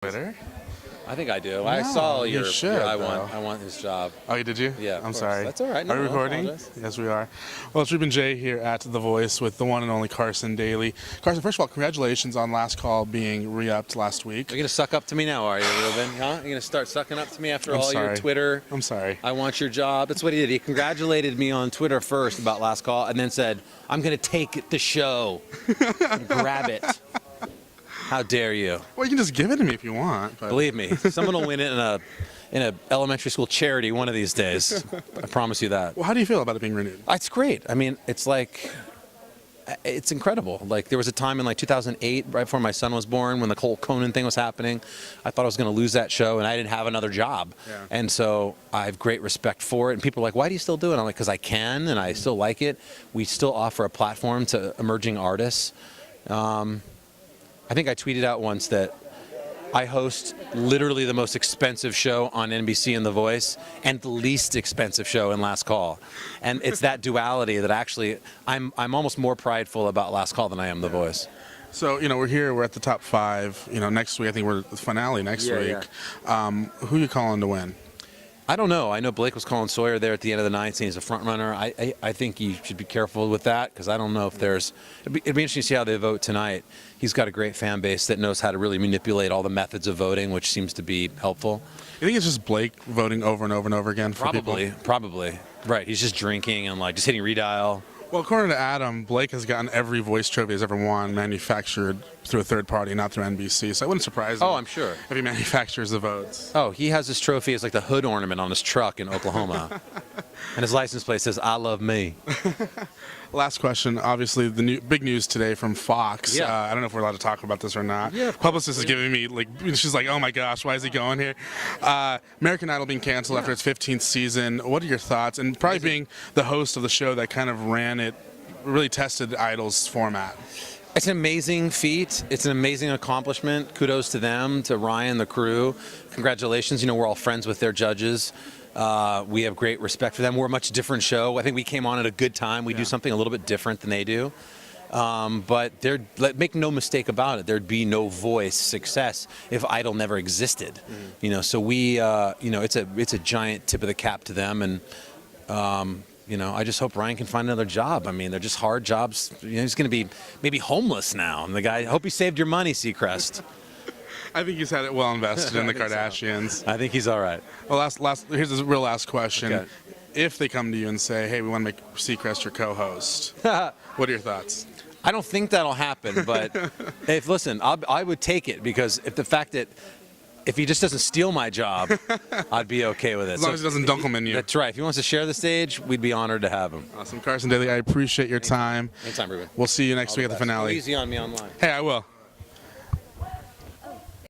Twitter? I think I do. No, I saw you your should, I though. want his job. Oh, did you? Yeah, I'm sorry. That's all right. No, are we don't recording? apologize. Yes, we are. Well, it's Ruben J here at The Voice with the one and only Carson Daly. Carson, first of all, congratulations on Last Call being re-upped last week. You're going to suck up to me now, are you, Ruben? Huh? You're going to start sucking up to me after I'm all sorry. your Twitter? I'm sorry. I want your job. That's what he did. He congratulated me on Twitter first about Last Call and then said, I'm going to take the show and grab it. How dare you? Well, you can just give it to me if you want. But... Believe me, someone will win it in a elementary school charity one of these days. I promise you that. Well, how do you feel about it being renewed? It's great. I mean, it's incredible. Like, there was a time in like 2008, right before my son was born, when the whole Conan thing was happening. I thought I was going to lose that show, and I didn't have another job. Yeah. And so I have great respect for it. And people are like, why do you still do it? I'm like, because I can, and I still like it. We still offer a platform to emerging artists. I think I tweeted out once that I host literally the most expensive show on NBC and The Voice and the least expensive show in Last Call. And it's that duality that actually I'm almost more prideful about Last Call than I am The Voice. So, we're here, we're at the top 5. Next week, I think we're at the finale next week. Yeah. Who are you calling to win? I don't know. I know Blake was calling Sawyer there at the end of the night, saying he's a front runner. I think you should be careful with that, because I don't know if there's... It'd be interesting to see how they vote tonight. He's got a great fan base that knows how to really manipulate all the methods of voting, which seems to be helpful. You think it's just Blake voting over and over and over again for people? Probably. Right. He's just drinking and just hitting redial. Well, according to Adam, Blake has gotten every voice trophy he's ever won manufactured through a third party, not through NBC. So it wouldn't surprise me. Oh, I'm sure. If he manufactures the votes. Oh, he has his trophy as like the hood ornament on his truck in Oklahoma. And his license plate says, I love me. Last question. Obviously, the big news today from Fox. Yeah. I don't know if we're allowed to talk about this or not. Yeah. Publicist is giving me, she's like, oh my gosh, why is he going here? American Idol being canceled after its 15th season. What are your thoughts? And probably being the host of the show that kind of ran it, really tested Idol's format. It's an amazing feat. It's an amazing accomplishment. Kudos to them, to Ryan, the crew. Congratulations. We're all friends with their judges. We have great respect for them. We're a much different show. I think we came on at a good time. We do something a little bit different than they do. But make no mistake about it, there'd be no Voice success if Idol never existed. So we, it's a giant tip of the cap to them. And, I just hope Ryan can find another job. I mean, they're just hard jobs. He's going to be maybe homeless now. And I hope he saved your money, Seacrest. I think he's had it well invested in the Kardashians. So. I think he's all right. Well, here's the real last question. Okay. If they come to you and say, hey, we want to make Seacrest your co-host, what are your thoughts? I don't think that'll happen, but I would take it, because if he just doesn't steal my job, I'd be okay with it. As long as he doesn't Dunkelman you. That's right. If he wants to share the stage, we'd be honored to have him. Awesome. Carson Daly, I appreciate your time. Anytime, Ruben. We'll see you next week at the finale. Go easy on me online. Hey, I will.